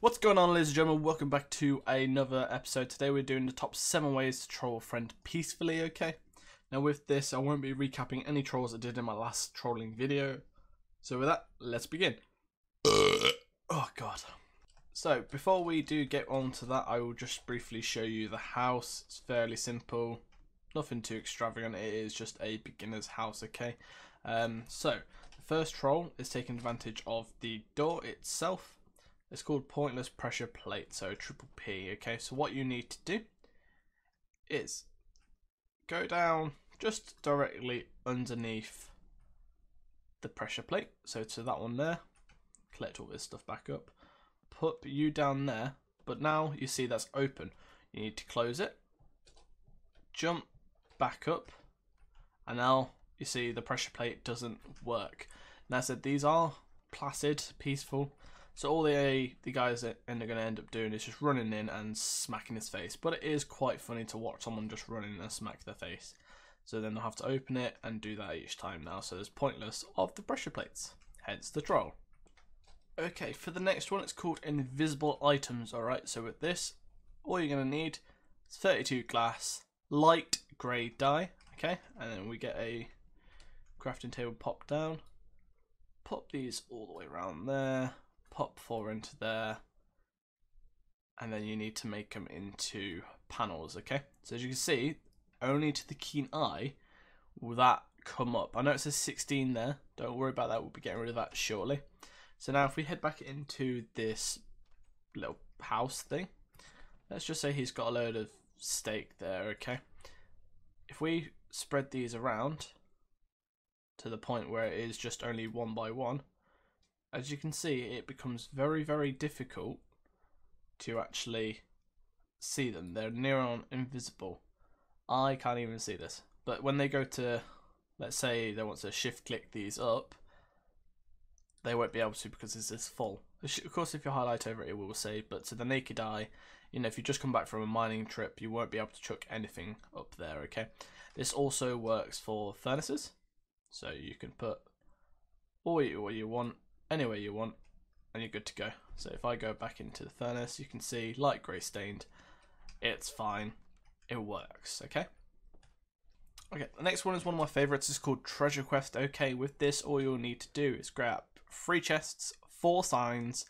What's going on, ladies and gentlemen? Welcome back to another episode. Today we're doing the top 7 ways to troll a friend peacefully, okay? Now with this, I won't be recapping any trolls I did in my last trolling video. So with that, let's begin. Oh god. So before we do get on to that, I will just briefly show you the house. It's fairly simple. Nothing too extravagant. It is just a beginner's house, okay? So the first troll is taking advantage of the door itself. It's called Pointless Pressure Plate, so triple P, okay? So what you need to do is go down just directly underneath the pressure plate, so to that one there, collect all this stuff back up, put you down there, but now you see that's open. You need to close it, jump back up, and now you see the pressure plate doesn't work. Now I said these are placid, peaceful, so all the guys that are going to end up doing is just running in and smacking his face. But it is quite funny to watch someone just run in and smack their face. So then they'll have to open it and do that each time now. So there's pointless of the pressure plates. Hence the troll. Okay, for the next one, it's called invisible items. Alright, so with this, all you're going to need is 32 glass, light grey dye. Okay, and then we get a crafting table pop down. Pop these all the way around there. Pop 4 into there, and then you need to make them into panels, okay? So as you can see, only to the keen eye will that come up. I know it says 16 there, don't worry about that, we'll be getting rid of that shortly. So now if we head back into this little house thing, let's just say he's got a load of steak there, okay? If we spread these around to the point where it is just only 1 by 1, as you can see, it becomes very, very difficult to actually see them. They're near on invisible. I can't even see this. But when they go to, let's say they want to shift click these up, they won't be able to because this is full. Of course, if you highlight over it, it will save. But to the naked eye, you know, if you just come back from a mining trip, you won't be able to chuck anything up there, okay? This also works for furnaces. So you can put all you want, anywhere you want, and you're good to go. So if I go back into the furnace, you can see light grey stained. It's fine, it works. Okay, the next one is one of my favorites. It's called Treasure Quest. Okay, with this, all you'll need to do is grab 3 chests, 4 signs,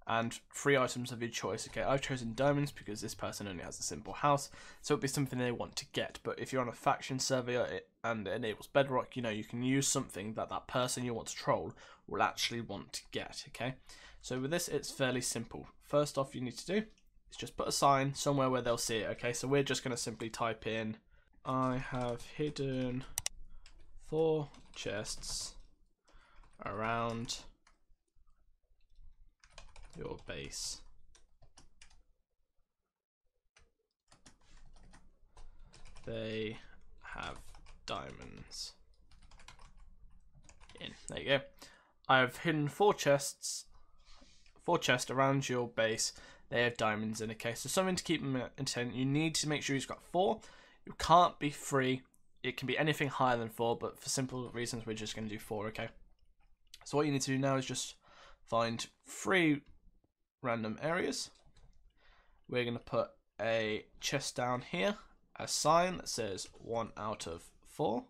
and 3 items of your choice. Okay, I've chosen diamonds because this person only has a simple house, so it'll be something they want to get. But if you're on a faction server and it enables bedrock, you know, you can use something that that person you want to troll will actually want to get. Okay, so with this, it's fairly simple. First off, you need to do is just put a sign somewhere where they'll see it. Okay, so we're just going to simply type in, I have hidden 4 chests around your base. They have diamonds in. There you go. I have hidden 4 chests around your base. They have diamonds in. Okay, so something to keep them intent. You need to make sure he's got 4. You can't be 3. It can be anything higher than 4, but for simple reasons, we're just going to do 4. Okay. So what you need to do now is just find 3 random areas. We're going to put a chest down here, a sign that says 1 out of 4.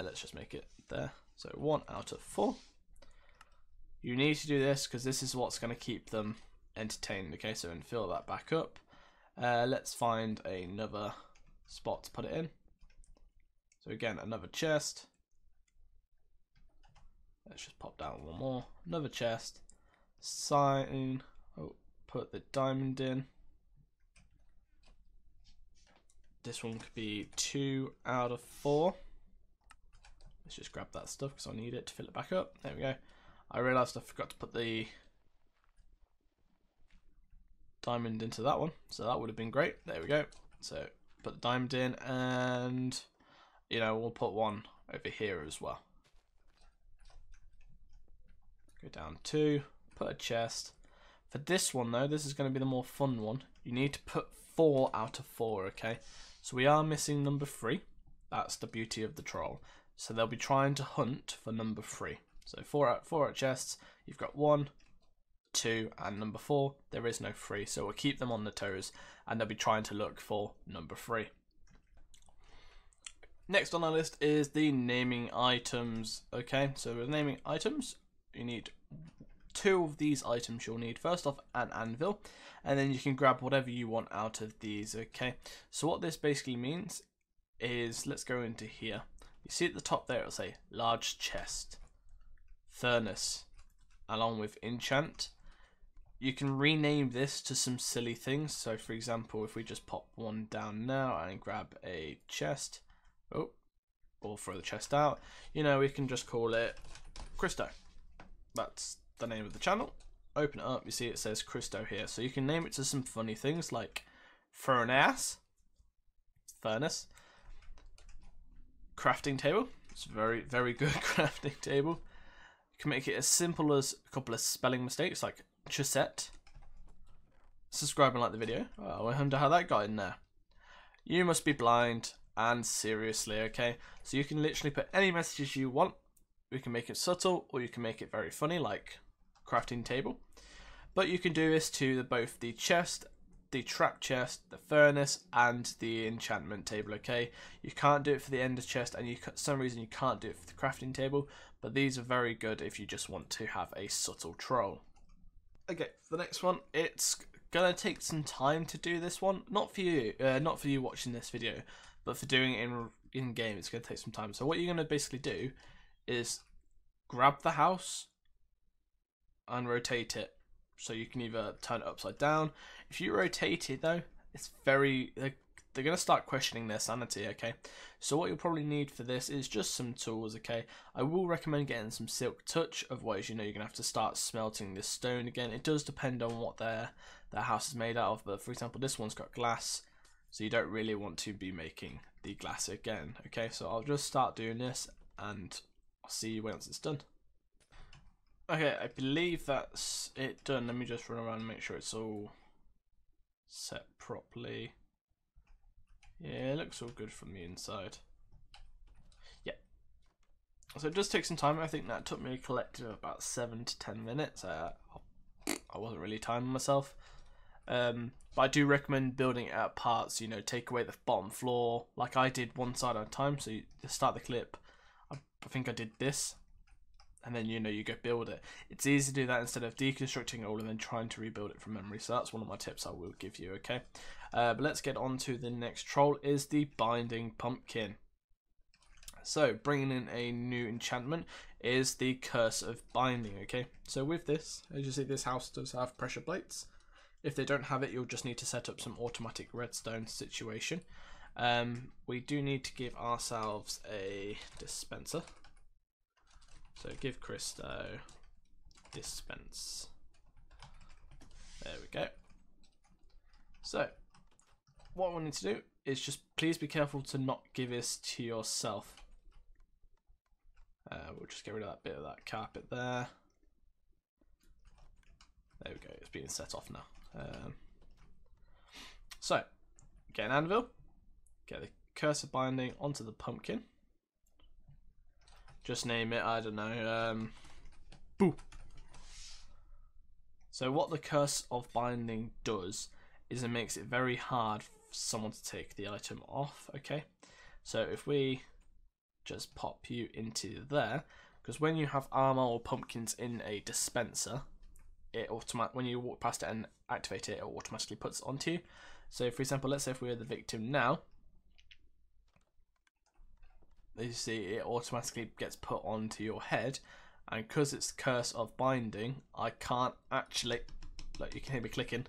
Let's just make it there. So 1 out of 4. You need to do this because this is what's going to keep them entertained. Okay, so and fill that back up. Let's find another spot to put it in. So again, another chest. Let's just pop down 1 more. Another chest. Sign. Oh, put the diamond in. This one could be 2 out of 4. Let's just grab that stuff because I need it to fill it back up. There we go. I realised I forgot to put the diamond into that one, so that would have been great. There we go. So put the diamond in, and you know, we'll put 1 over here as well. Go down 2, put a chest. For this one though, this is going to be the more fun one. You need to put 4 out of 4, okay? So we are missing number 3. That's the beauty of the troll. So they'll be trying to hunt for number 3. So 4 out chests. You've got 1, 2 and number 4, there is no 3, so we'll keep them on the toes and they'll be trying to look for number 3. Next on our list is the naming items. Okay, so with naming items, you need 2 of these items. You'll need first off an anvil, and then you can grab whatever you want out of these. Okay, so what this basically means is, let's go into here. You see at the top there, it'll say large chest, furnace, along with enchant. You can rename this to some silly things. So for example, if we just pop one down now and grab a chest, or throw the chest out, you know, we can just call it Christo. That's the name of the channel. Open it up, you see it says Christo here. So you can name it to some funny things like furnace, crafting table. It's a very, very good crafting table. You can make it as simple as a couple of spelling mistakes like chusette. Subscribe and like the video. I wonder how that got in there. You must be blind. And seriously, okay? So you can literally put any messages you want. We can make it subtle, or you can make it very funny, like crafting table. But you can do this to both the chest, the trap chest, the furnace, and the enchantment table, okay? You can't do it for the ender chest, and for some reason you can't do it for the crafting table, but these are very good if you just want to have a subtle troll. Okay, for the next one, it's gonna take some time to do this one. Not for you watching this video, but for doing it in game, it's going to take some time. So what you're going to basically do is grab the house and rotate it. So you can either turn it upside down. If you rotate it though, it's they're going to start questioning their sanity, okay? So what you'll probably need for this is just some tools, okay? I will recommend getting some silk touch, otherwise you know you're going to have to start smelting this stone again. It does depend on what their house is made out of, but for example this one's got glass. So you don't really want to be making the glass again. Okay, so I'll just start doing this and I'll see you once it's done. Okay, I believe that's it done. Let me just run around and make sure it's all set properly. Yeah, it looks all good from the inside. Yeah. So it does take some time. I think that took me collective about 7 to 10 minutes. I wasn't really timing myself. But I do recommend building it out parts, you know, take away the bottom floor, like I did one side at a time. So you start the clip, I think I did this, and then, you know, you go build it. It's easy to do that instead of deconstructing it all and then trying to rebuild it from memory. So that's one of my tips I will give you, okay? But let's get on to the next troll, is the Binding Pumpkin. So bringing in a new enchantment is the Curse of Binding, okay? So with this, as you see, this house does have pressure plates. If they don't have it, you'll just need to set up some automatic redstone situation. We do need to give ourselves a dispenser. So give Christo dispense. There we go. So what we need to do is just please be careful to not give this to yourself. We'll just get rid of that bit of that carpet there. There we go, it's being set off now. So get an anvil, get the Curse of Binding onto the pumpkin. Just name it, I don't know, boo. So what the Curse of Binding does is it makes it very hard for someone to take the item off, okay? So if we just pop you into there, because when you have armor or pumpkins in a dispenser, when you walk past it and activate it, it automatically puts it onto you. So for example, let's say if we're the victim now, as you see, it automatically gets put onto your head, and because it's Curse of Binding, I can't actually, look, you can hear me clicking,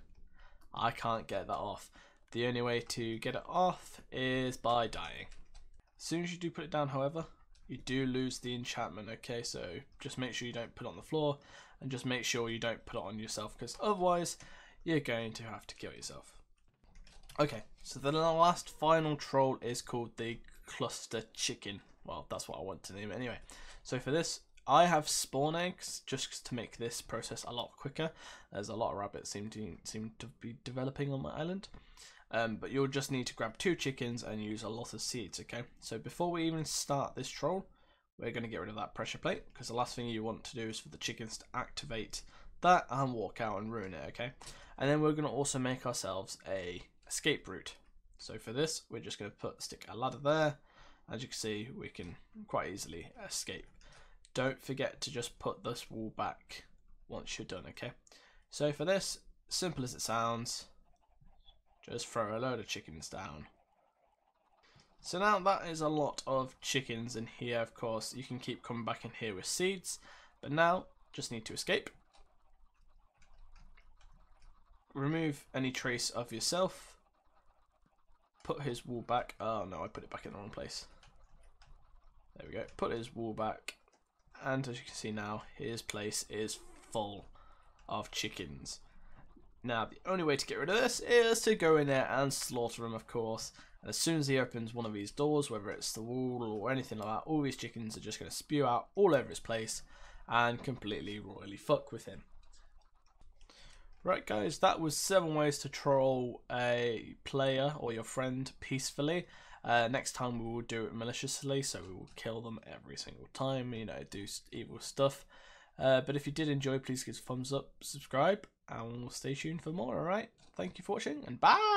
I can't get that off. The only way to get it off is by dying. As soon as you do put it down, however, you do lose the enchantment, okay? So just make sure you don't put it on the floor, and just make sure you don't put it on yourself, because otherwise you're going to have to kill yourself. Okay, so then the last final troll is called the Cluster Chicken. Well, that's what I want to name it anyway. So for this, I have spawn eggs just to make this process a lot quicker. There's a lot of rabbits seem to be developing on my island. But you'll just need to grab 2 chickens and use a lot of seeds, okay? So before we even start this troll, we're going to get rid of that pressure plate, because the last thing you want to do is for the chickens to activate that and walk out and ruin it, okay? And then we're going to also make ourselves a escape route. So for this, we're just going to stick a ladder there. As you can see, we can quite easily escape. Don't forget to just put this wall back once you're done, okay? So for this, simple as it sounds, just throw a load of chickens down. So now that is a lot of chickens in here. Of course, you can keep coming back in here with seeds, but now just need to escape. Remove any trace of yourself. Put his wall back. Oh no, I put it back in the wrong place. There we go. Put his wall back. And as you can see now, his place is full of chickens. Now, the only way to get rid of this is to go in there and slaughter him, of course. And as soon as he opens one of these doors, whether it's the wall or anything like that, all these chickens are just going to spew out all over his place and completely royally fuck with him. Right guys, that was 7 ways to troll a player or your friend peacefully. Next time we will do it maliciously, so we will kill them every single time, you know, do evil stuff. But if you did enjoy, please give us a thumbs up, subscribe, and we'll stay tuned for more, alright? Thank you for watching, and bye!